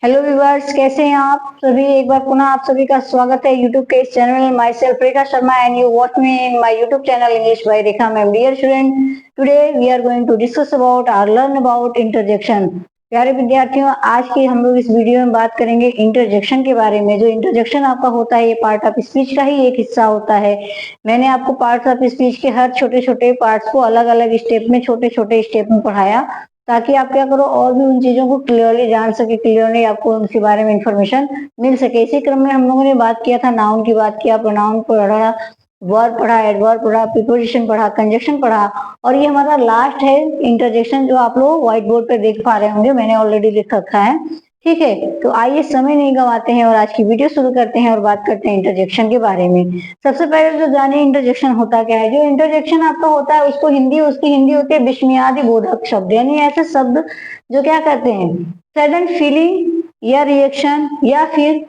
Hello viewers, कैसे हैं आप सभी। एक बार पुनः आप सभी का स्वागत है यूट्यूब के इस channel myself Rekha Sharma and you watch me in my YouTube channel English by Rekha ma'am. Dear student, today we are going to discuss about और लर्न अबाउट इंटरजेक्शन। प्यारे विद्यार्थियों, आज की हम लोग इस वीडियो में बात करेंगे इंटरजेक्शन के बारे में। जो इंटरजेक्शन आपका होता है, ये पार्ट ऑफ स्पीच का ही एक हिस्सा होता है। मैंने आपको पार्ट ऑफ स्पीच के हर छोटे छोटे पार्ट्स को अलग अलग स्टेप में, छोटे छोटे स्टेप में पढ़ाया, ताकि आप क्या करो और भी उन चीजों को क्लियरली जान सके, क्लियरली आपको उनके बारे में इंफॉर्मेशन मिल सके। इसी क्रम में हम लोगों ने बात किया था, नाउन की बात किया, प्रोनाउन पढ़ा, वर्ब पढ़ा, एडवर्ब पढ़ा, प्रीपोजिशन पढ़ा, कंजक्शन पढ़ा, और ये हमारा लास्ट है इंटरजेक्शन, जो आप लोग व्हाइट बोर्ड पे देख पा रहे होंगे। मैंने ऑलरेडी लिख रखा है। ठीक है, तो आइए समय नहीं गंवाते हैं और आज की वीडियो शुरू करते हैं और बात करते हैं इंटरजेक्शन के बारे में। सबसे पहले तो जानिए इंटरजेक्शन होता क्या है। जो इंटरजेक्शन आपका होता है उसकी हिंदी होती है विस्मयादि बोधक शब्द, यानी ऐसे शब्द जो क्या करते हैं, सडन फीलिंग या रिएक्शन या फिर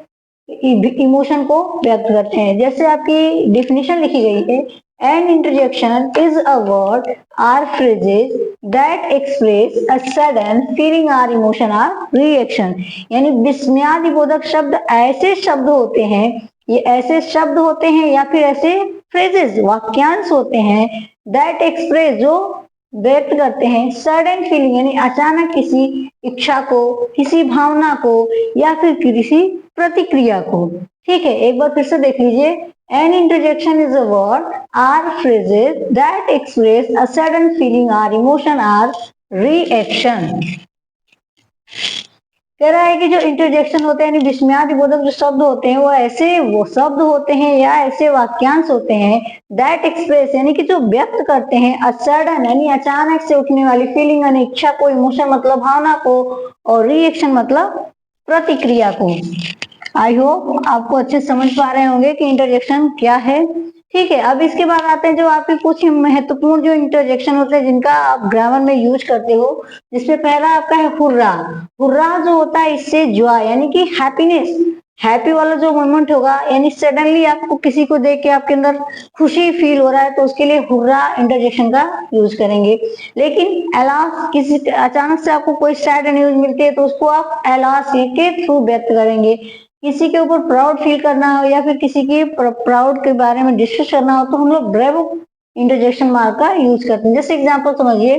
इमोशन को व्यक्त करते हैं। जैसे आपकी डिफिनेशन लिखी गई है, an interjection is a word or phrases that express a sudden feeling or emotion or reaction. यानी विस्मयादिबोधक शब्द ऐसे शब्द होते हैं, ये ऐसे शब्द होते हैं या फिर ऐसे फ्रेजेस, वाक्यांश होते हैं, दैट एक्सप्रेस, जो व्यक्त करते हैं सडन फीलिंग, यानी अचानक किसी इच्छा को, किसी भावना को या फिर किसी प्रतिक्रिया को। ठीक है, एक बार फिर से देख लीजिए। An interjection is a word or phrases that express a sudden feeling or emotion or reaction. कह रहा है कि जो इंटरजेक्शन होते हैं, यानी विस्मयादिबोधक जो शब्द होते हैं, वो शब्द होते हैं या ऐसे वाक्यांश होते हैं, दैट एक्सप्रेस, यानी कि जो व्यक्त करते हैं, अ सडन, यानी अचानक से उठने वाली फीलिंग, यानी इच्छा को, इमोशन मतलब भावना को, और रिएक्शन मतलब प्रतिक्रिया को। आई होप आपको अच्छे समझ पा रहे होंगे कि इंटरजेक्शन क्या है। ठीक है, अब इसके बाद आते हैं जो आपके कुछ महत्वपूर्ण जो इंटरजेक्शन होते हैं जिनका आप ग्रामर में यूज करते हो। जिसमें पहला आपका है हुर्रा। हुर्रा जो होता है, इससे जॉय यानी कि हैप्पीनेस, हैप्पी वाला जो मोमेंट होगा, यानी सडनली आपको किसी को देख के आपके अंदर खुशी फील हो रहा है, तो उसके लिए हुर्रा इंटरजेक्शन का यूज करेंगे। लेकिन एलास, किसी अचानक से आपको कोई सैड न्यूज मिलती है तो उसको आप एलास के थ्रू व्यक्त करेंगे। किसी के ऊपर प्राउड फील करना हो या फिर किसी की प्राउड के बारे में डिस्कस करना हो, तो हम लोग ब्रेवो इंटरजेक्शन मार्क का यूज करते हैं। जैसे एग्जांपल समझिए,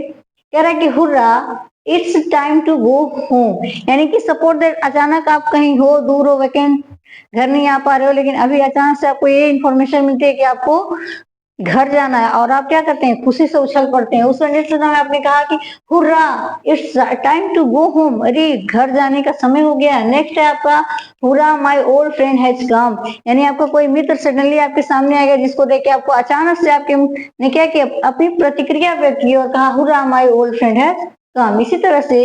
कह रहा है कि hurrah it's time to go home, यानी कि सपोर्ट दैट अचानक आप कहीं हो, दूर हो, वैकेंट, घर नहीं आ पा रहे हो, लेकिन अभी अचानक से आपको ये इन्फॉर्मेशन मिलती है कि आपको घर जाना है, और आप क्या करते हैं, खुशी से उछल पड़ते हैं। उस कंडीशन में आपने कहा कि hurrah it's time to go home, अरे घर जाने का समय हो गया। नेक्स्ट है आपका hurrah my old friend has come, यानी आपका कोई मित्र सडनली आपके सामने आएगा, जिसको देख के आपको अचानक से आपके ने क्या किया, अपनी प्रतिक्रिया व्यक्त की और कहा hurrah my old friend has come. इसी तरह से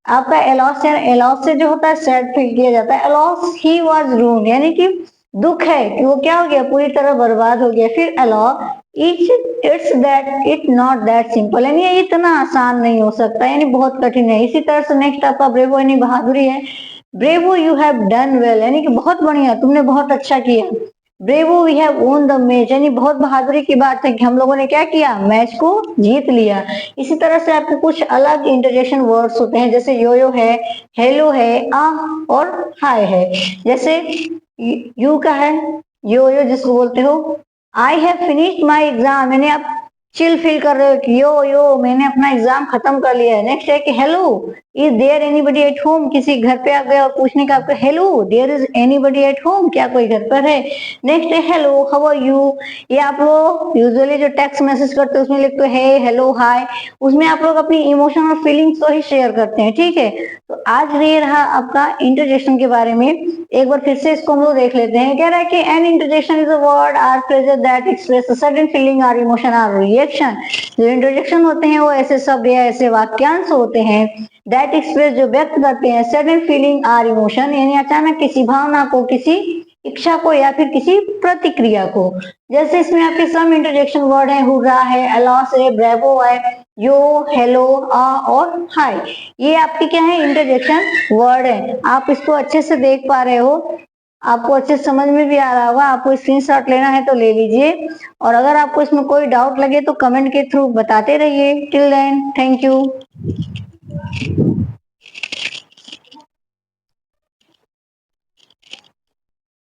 आपका एलॉस, एलॉस से जो होता है सैड फील किया जाता है। एलॉस ही वाज रून्ड, यानी कि दुख है कि वो क्या हो गया, पूरी तरह बर्बाद हो गया। फिर allow it's not that simple, यानी ये इतना आसान नहीं हो सकता, यानी बहुत कठिन है। इसी तरह से नेक्स्ट आपका ब्रेवो, यानी बहादुरी है। Bravo you have done well, यानी कि बहुत बढ़िया, तुमने बहुत अच्छा किया। Bravo we have won the match, यानी बहुत बहादुरी की बात है कि हम लोगों ने क्या किया, मैच को जीत लिया। इसी तरह से आपके कुछ अलग इंटरजेक्शन वर्ड्स होते हैं, जैसे योयो है, हेलो है, आ और हाय है। जैसे यू का है यो यो, जिसको बोलते हो। I have finished my exam, यानी आप चिल फील कर रहे हो कि यो यो मैंने अपना एग्जाम खत्म कर लिया है। नेक्स्ट है कि hello is there anybody at home, किसी घर पे आप गए और पूछने का आपका hello there is anybody at home, क्या कोई घर पर है। नेक्स्ट है हेलो हाउ आर यू, ये आप लोग यूजुअली जो टेक्स्ट मैसेज करते हैं उसमें लिखते हो हे हेलो हाय, उसमें आप लोग अपनी इमोशन और फीलिंग्स को ही शेयर करते हैं। ठीक है, तो आज ये रहा आपका इंटरजेक्शन के बारे में। एक बार फिर से इसको हम लोग देख लेते हैं। कह रहा है कि an interjection is a word or phrases that express a sudden feeling or emotion or reaction. जो इंटरजेक्शन होते हैं वो ऐसे शब्द या ऐसे वाक्यांश होते हैं, दैट एक्सप्रेस, जो व्यक्त करते हैं, सडन फीलिंग आर इमोशन, यानी अचानक किसी भावना को, किसी इच्छा को या फिर किसी प्रतिक्रिया को। जैसे इसमें आपके सम इंटरजेक्शन वर्ड है, हुर्रा है, अलॉस है, ब्रेवो है, यो, हेलो, आ और हाय। ये आपके क्या है, इंटरजेक्शन वर्ड है। आप इसको अच्छे से देख पा रहे हो, आपको अच्छे समझ में भी आ रहा होगा। आपको स्क्रीनशॉट लेना है तो ले लीजिए, और अगर आपको इसमें कोई डाउट लगे तो कमेंट के थ्रू बताते रहिए। Till then, thank you.